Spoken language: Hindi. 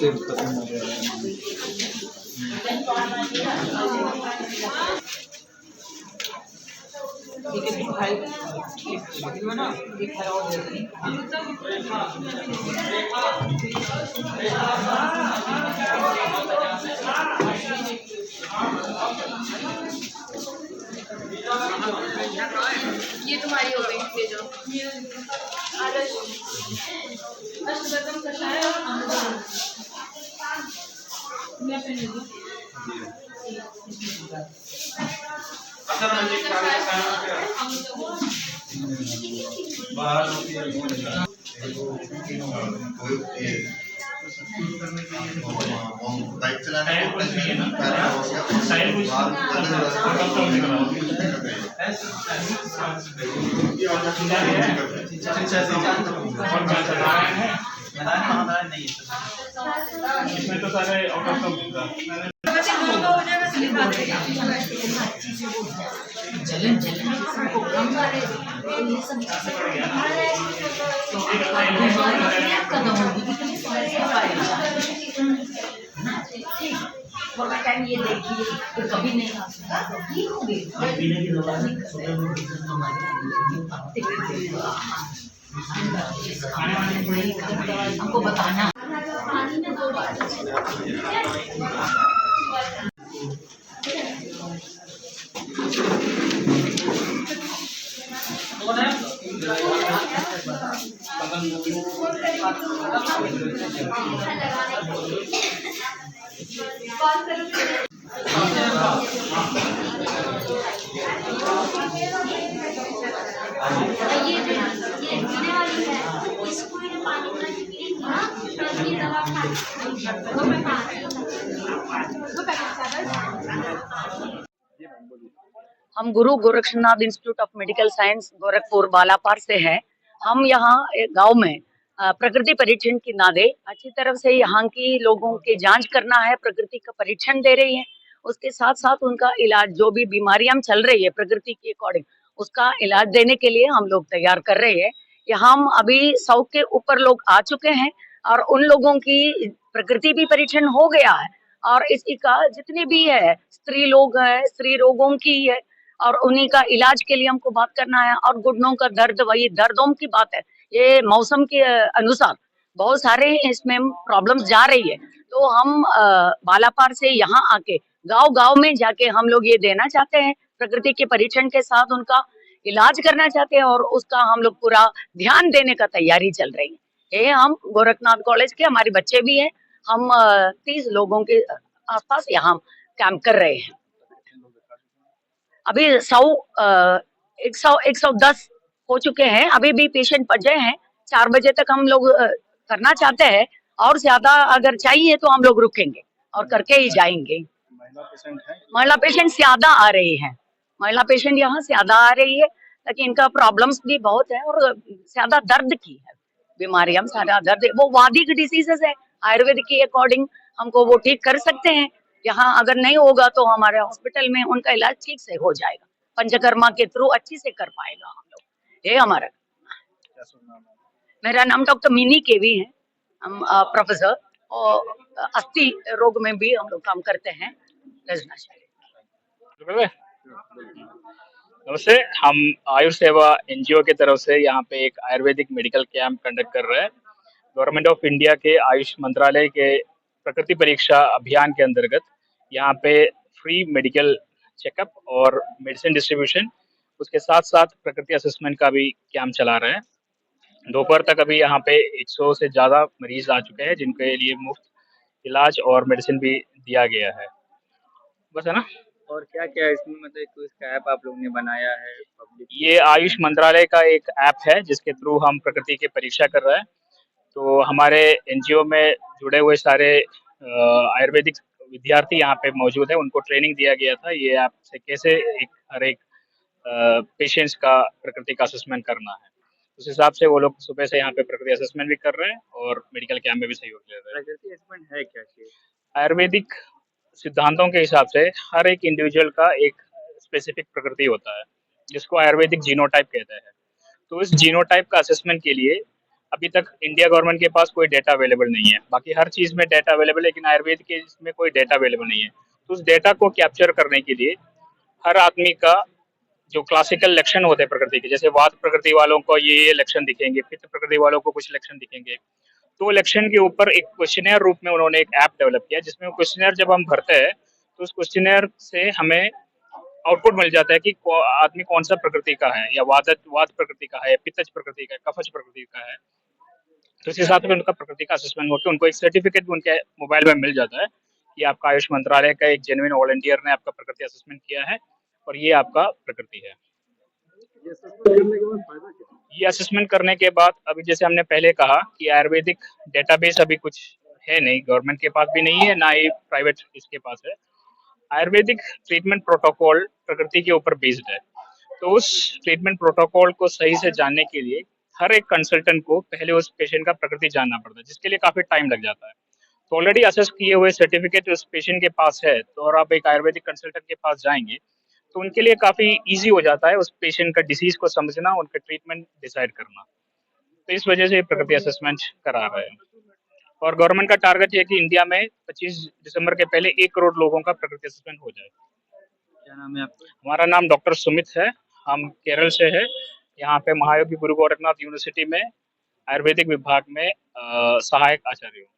से खत्म हो गया है। ये तुम्हारी हो गई, ले जाओ। आदर्श कषाय और बाइक चलाने इसमें तो सारे आउट ऑफ जलन जलन कदम होगी टाइम ये देखिए तो कभी नहीं आ सकता ठीक हो गई हमको बताना हम Guru Gorakshnath institute of medical science Gorakhpur Balapar से हैं। हम यहाँ गांव में प्रकृति परीक्षण की नादे अच्छी तरफ से यहाँ की लोगों के जांच करना है, प्रकृति का परीक्षण दे रही है। उसके साथ साथ उनका इलाज, जो भी बीमारियां चल रही है प्रकृति के अकॉर्डिंग, उसका इलाज देने के लिए हम लोग तैयार कर रहे हैं। यहाँ हम अभी 100 के ऊपर लोग आ चुके हैं और उन लोगों की प्रकृति भी परीक्षण हो गया है और इसी का जितने भी है स्त्री लोग है, स्त्री रोगों की है और उन्हीं का इलाज के लिए हमको बात करना है। और घुटनों का दर्द, वही दर्दों की बात है, ये मौसम के अनुसार बहुत सारे इसमें प्रॉब्लम्स जा रही है। तो हम बालापार से यहाँ आके गांव गांव में जाके हम लोग ये देना चाहते हैं, प्रकृति के परीक्षण के साथ उनका इलाज करना चाहते हैं और उसका हम लोग पूरा ध्यान देने का तैयारी चल रही है। ये हम गोरखनाथ कॉलेज के हमारे बच्चे भी हैं, हम 30 लोगों के आसपास यहाँ कैंप कर रहे हैं। अभी 110 हो चुके हैं, अभी भी पेशेंट बचे हैं। 4 बजे तक हम लोग करना चाहते हैं और ज्यादा अगर चाहिए तो हम लोग रुकेंगे और करके ही जाएंगे। महिला पेशेंट ज्यादा आ रही है, महिला पेशेंट यहाँ ज्यादा आ रही है, लेकिन इनका प्रॉब्लम्स भी बहुत है और ज्यादा दर्द की है बीमारियां, ज्यादा दर्द, वो वादिक डिसीजेस है, आयुर्वेद के अकॉर्डिंग हमको वो ठीक कर सकते हैं। यहाँ अगर नहीं होगा तो हमारे हॉस्पिटल में उनका इलाज ठीक से हो जाएगा, पंचकर्मा के थ्रू अच्छी से कर पाएगा हम लोग। ये हमारा, मेरा नाम डॉक्टर मिनी केवी है, हम प्रोफेसर और अस्थि रोग में भी हम लोग काम करते हैं। नमस्ते, हम आयुष सेवा एनजीओ की तरफ से यहाँ पे एक आयुर्वेदिक मेडिकल कैंप कंडक्ट कर रहे हैं। गवर्नमेंट ऑफ इंडिया के आयुष मंत्रालय के प्रकृति परीक्षा अभियान के अंतर्गत यहाँ पे फ्री मेडिकल चेकअप और मेडिसिन डिस्ट्रीब्यूशन, उसके साथ साथ प्रकृति असेसमेंट का भी कैंप चला रहे हैं। दोपहर तक अभी यहाँ पे 100 से ज़्यादा मरीज आ चुके हैं जिनके लिए मुफ्त इलाज और मेडिसिन भी दिया गया है। बस है ना। और क्या क्या इसमें मतलब कोई इसका ऐप आप लोगों ने बनाया है पब्लिक? ये आयुष मंत्रालय का एक ऐप है जिसके थ्रू हम प्रकृति की परीक्षा कर रहे हैं। तो हमारे एनजीओ में जुड़े हुए सारे आयुर्वेदिक विद्यार्थी यहाँ पे मौजूद है, उनको ट्रेनिंग दिया गया था ये ऐप से कैसे हर एक पेशेंट्स का प्रकृति का असेसमेंट करना है। उस हिसाब से वो लोग सुबह से यहाँ पे प्रकृति असेसमेंट भी कर रहे हैं और मेडिकल कैंप में भी सहयोग ले रहे हैं। प्रकृति असेसमेंट है क्या चीज? आयुर्वेदिक सिद्धांतों के हिसाब से हर एक इंडिविजुअल का एक स्पेसिफिक प्रकृति होता है जिसको आयुर्वेदिक जीनोटाइप कहते हैं। तो इस जीनोटाइप का असेसमेंट के लिए अभी तक इंडिया गवर्नमेंट के पास कोई डेटा अवेलेबल नहीं है। बाकी हर चीज़ में डेटा अवेलेबल है, लेकिन आयुर्वेद के इसमें कोई डेटा अवेलेबल नहीं है। तो उस डेटा को कैप्चर करने के लिए हर आदमी का जो क्लासिकल लक्षण होते हैं प्रकृति के, जैसे वात प्रकृति वालों को ये लक्षण दिखेंगे, पित्त प्रकृति वालों को कुछ लक्षण दिखेंगे, तो लक्षण के ऊपर एक क्वेश्चनेयर रूप में उन्होंने एक ऐप डेवलप किया, जिसमें वो क्वेश्चनेयर जब हम भरते हैं तो उस क्वेश्चनेयर से हमें आउटपुट मिल जाता है कि आदमी कौन सा प्रकृति का है, या वात प्रकृति का है, या पित्तज प्रकृति का है, कफज प्रकृति का है। तो इस हिसाब से उनका प्रकृति का असेसमेंट होकर उनको एक सर्टिफिकेट उनके मोबाइल में मिल जाता है कि आपका आयुष मंत्रालय का एक जेन्युइन वॉलंटियर ने आपका प्रकृति असेसमेंट किया है और ये आपका प्रकृति है। ये असेसमेंट करने के बाद अभी जैसे हमने पहले कहा कि आयुर्वेदिक डेटाबेस अभी कुछ है नहीं, गवर्नमेंट के पास भी नहीं है, ना ही प्राइवेट इसके पास है। आयुर्वेदिक ट्रीटमेंट प्रोटोकॉल प्रकृति के ऊपर बेस्ड है, तो उस ट्रीटमेंट प्रोटोकॉल को सही से जानने के लिए हर एक कंसल्टेंट को पहले उस पेशेंट का प्रकृति जानना पड़ता है, जिसके लिए काफी टाइम लग जाता है। तो ऑलरेडी असेस किए हुए सर्टिफिकेट उस पेशेंट के पास है, तो और आप एक आयुर्वेदिक कंसल्टेंट के पास जाएंगे तो उनके लिए काफी इजी हो जाता है उस पेशेंट का डिसीज को समझना, उनका ट्रीटमेंट डिसाइड करना। तो इस वजह से प्रकृति असेसमेंट करा रहे हैं और गवर्नमेंट का टारगेट है कि इंडिया में 25 दिसंबर के पहले 1 करोड़ लोगों का प्रकृति असेसमेंट हो जाए। क्या नाम है आपका? हमारा नाम डॉक्टर सुमित है, हम केरल से है। यहाँ पे महायोगी गुरु गोरखनाथ यूनिवर्सिटी में आयुर्वेदिक विभाग में सहायक आचार्य हूँ।